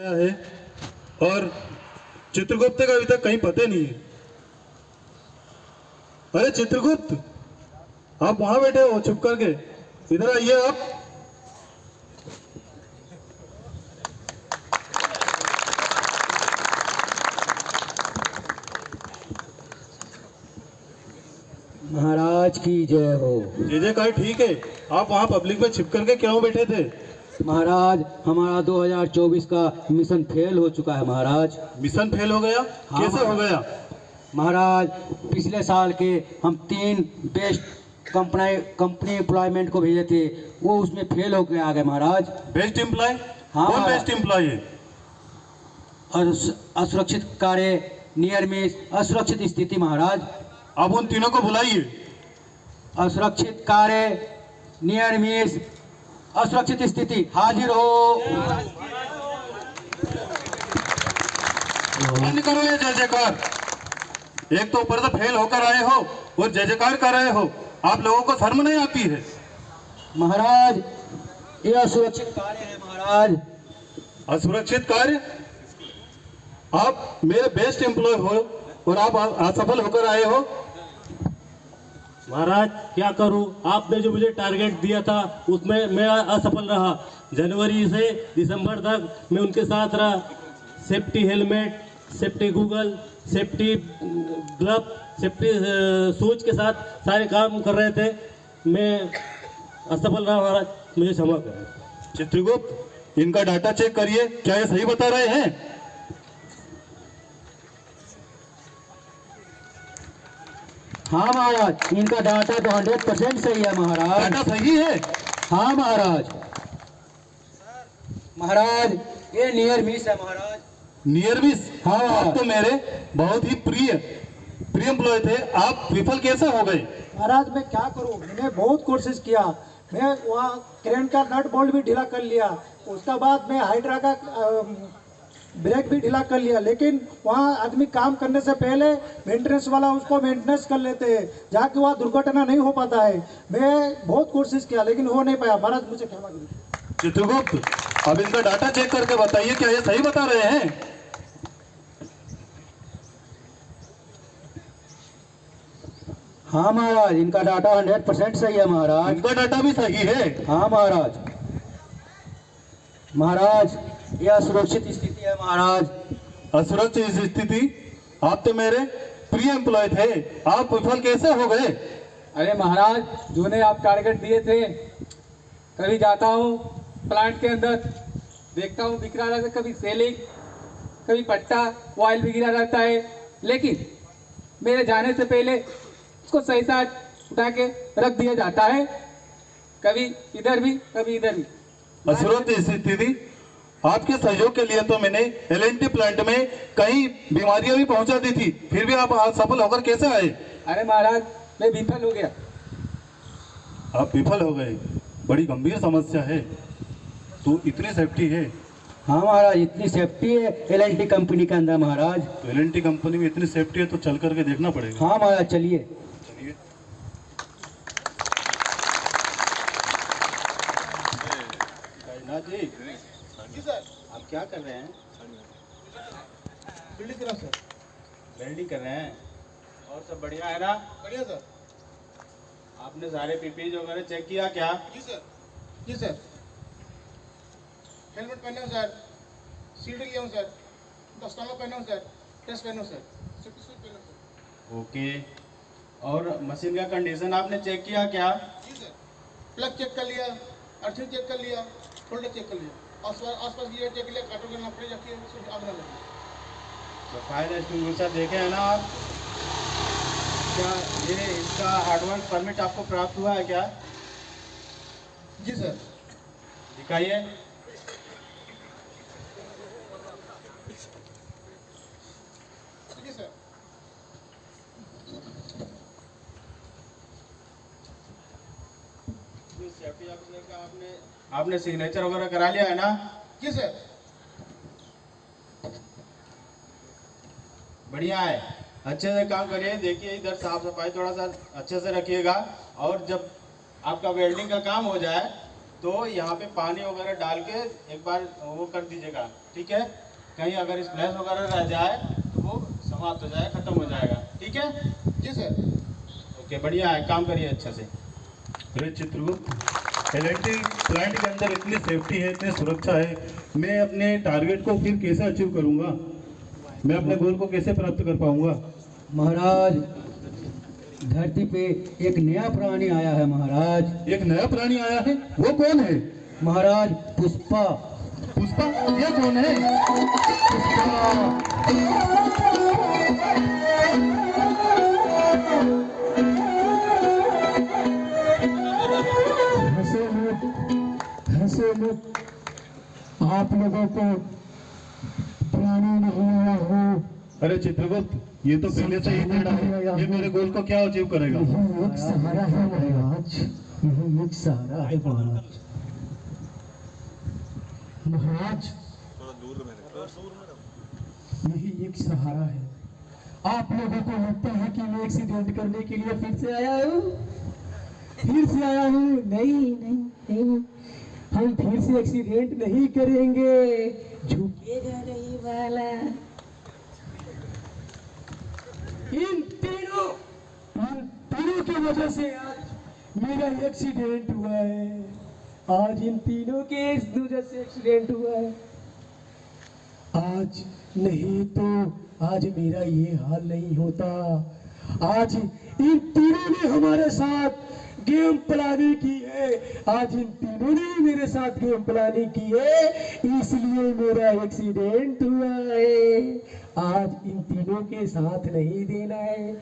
है और चित्रगुप्त का अभी तक कहीं पता नहीं है। अरे चित्रगुप्त, आप वहां बैठे हो चुप करके, इधर आइए आप। महाराज की जय हो। जय जयकार ठीक है। आप वहां पब्लिक में छिप करके क्यों बैठे थे? महाराज हमारा 2024 का मिशन फेल हो चुका है महाराज। मिशन फेल हो गया? हाँ, कैसे हो गया? महाराज पिछले साल के हम 3 बेस्ट कंपनी एम्प्लॉयमेंट को भेजे थे, वो उसमें फेल होकर आ गए महाराज। Best employ? हाँ, कौन महाराज। बेस्ट एम्प्लॉय है? और असुरक्षित कार्य, नियर मिस, असुरक्षित स्थिति महाराज। आप उन तीनों को बुलाइए। असुरक्षित कार्य, नियर मिस, असुरक्षित स्थिति, हाजिर हो। बंद करो ये जय जयकार। एक तो ऊपर से फेल होकर आए हो और जय जयकार कर रहे हो। आप लोगों को शर्म नहीं आती है? महाराज ये असुरक्षित कार्य है महाराज। असुरक्षित कार्य? आप मेरे बेस्ट एम्प्लॉय हो और आप असफल होकर आए हो। महाराज क्या करूं, आपने जो मुझे टारगेट दिया था उसमें मैं असफल रहा। जनवरी से दिसंबर तक मैं उनके साथ रहा। Safety helmet, safety Google, safety glove, safety shoes के साथ सारे काम कर रहे थे। मैं असफल रहा महाराज, मुझे क्षमा करें। चित्रगुप्त, इनका डाटा चेक करिए, क्या ये सही बता रहे हैं? हाँ महाराज, इनका डाटा तो 100% सही है महाराज। डाटा सही है? हाँ महाराज। महाराज ये नियर मिस है महाराज। Near miss? हाँ। आप तो मेरे बहुत ही प्रिय एम्प्लॉय थे, आप विफल कैसे हो गए? महाराज मैं क्या करूं, मैंने बहुत कोशिश किया। मैं वहाँ क्रेन का नट बोल्ट भी ढीला कर लिया, उसका बाद मैं हाइड्रा का ब्रेक भी ढीला कर लिया, लेकिन वहाँ आदमी काम करने से पहले मेंटेनेंस वाला उसको मेंटेनेंस कर लेते हैं, जाके वहाँ दुर्घटना नहीं हो पाता है। मैं बहुत कोशिश किया लेकिन हो नहीं पाया। महाराज मुझे क्षमा कीजिए। चित्रगुप्त, अब इनका डाटा चेक करके बताइए, क्या ये सही बता रहे हैं? हाँ महाराज, इनका डाटा 100% सही है महाराज। इनका डाटा भी सही है? हाँ महाराज। महाराज यह असुरक्षित स्थिति है महाराज। असुरक्षित स्थिति? आप तो मेरे प्रिय एम्प्लॉय थे, आप विफल कैसे हो गए? अरे महाराज, जो ने आप टारगेट दिए थे, कभी जाता हूँ प्लांट के अंदर, देखता हूँ बिखरा रहता है, कभी सेलिंग, कभी पट्टा ऑयल भी गिरा रहता है, लेकिन मेरे जाने से पहले उसको सही साथ उठा के रख दिया जाता है, कभी इधर भी कभी इधर भी। असुरक्षित स्थिति? आपके सहयोग के लिए तो मैंने एलएनटी प्लांट में कई बीमारियां भी पहुंचा दी थी, फिर भी आप सफल होकर कैसे आए? अरे महाराज मैं विफल हो गया। आप विफल हो गए? बड़ी गंभीर समस्या है। तो इतनी सेफ्टी है? हाँ महाराज, इतनी सेफ्टी है एलएनटी कंपनी के अंदर महाराज। तो एलएनटी कंपनी में इतनी सेफ्टी है तो चल करके देखना पड़ेगा। हाँ महाराज, चलिए। चलिए। जी सर। आप क्या कर रहे हैं? बिल्डिंग की तरफ सर। वेल्डिंग कर रहे हैं? और सब बढ़िया है ना? बढ़िया सर। आपने सारे पीपीज वगैरह चेक किया क्या? जी सर। जी सर। हेलमेट पहने हूँ सर, सीढ़ी लिया हूँ सर, दस्ताना पहना हूँ सर, टेस्ट पहना हूँ सर, सेफ्टी सूट पहना हूँ सर। ओके। और मशीन का कंडीशन आपने चेक किया क्या? जी सर। प्लग चेक कर लिया, अर्थिंग चेक कर लिया, होल्डर चेक कर लिया, आसपास की चेक कर लिया, काटो के नपड़े रखिए, आग ना लगे। तो फायर एक्सटिंग्विशर देखे हैं ना आप? क्या ये इसका एडवांस परमिट आपको प्राप्त हुआ है क्या? जी सर। दिखाइए। जी सर। सेफ्टी ऑफिसर का आपने सिग्नेचर वगैरह करा लिया है ना? जी सर। बढ़िया है, अच्छे से काम करिए। देखिए इधर साफ सफाई थोड़ा सा अच्छे से रखिएगा, और जब आपका वेल्डिंग का काम हो जाए तो यहाँ पे पानी वगैरह डाल के एक बार वो कर दीजिएगा, ठीक है। कहीं अगर स्प्लैश वगैरह रह जाए तो वो समाप्त हो जाएगा, खत्म हो जाएगा, ठीक है जी सर। ओके, बढ़िया है, काम करिए अच्छे से। अरे चित्रगुप्त, एलएनटी प्लांट के अंदर इतनी सेफ्टी है, इतनी सुरक्षा है, मैं अपने टारगेट को फिर कैसे अचीव करूंगा? मैं अपने गोल को कैसे प्राप्त कर पाऊंगा? महाराज, धरती पे एक नया प्राणी आया है महाराज। एक नया प्राणी आया है, वो कौन है? महाराज, पुष्पा। पुष्पा, ये कौन है? हंसे मत, आप लोगों को प्राणी नहीं आया हूँ। अरे चित्रगुप्त, ये तो पहले से ही टेढ़ा है, ये मेरे गोल को क्या अचीव करेगा? यही एक सहारा है महाराज, यही एक सहारा है महाराज। महाराज, यही एक सहारा है। आप लोगों को लगता है कि मैं एक्सीडेंट करने के लिए फिर से आया हूँ? नहीं नहीं नहीं, हम फिर से एक्सीडेंट नहीं करेंगे, झुकेगा नहीं वाला। इन तीनों की वजह से आज मेरा एक्सीडेंट हुआ है। आज इन तीनों के वजह से एक्सीडेंट हुआ है। आज नहीं तो आज मेरा ये हाल नहीं होता। आज इन तीनों ने हमारे साथ गेम प्लानिंग की है। आज इन तीनों ने मेरे साथ गेम प्लानिंग की है, इसलिए मेरा एक्सीडेंट हुआ है। आज इन तीनों के साथ नहीं देना है।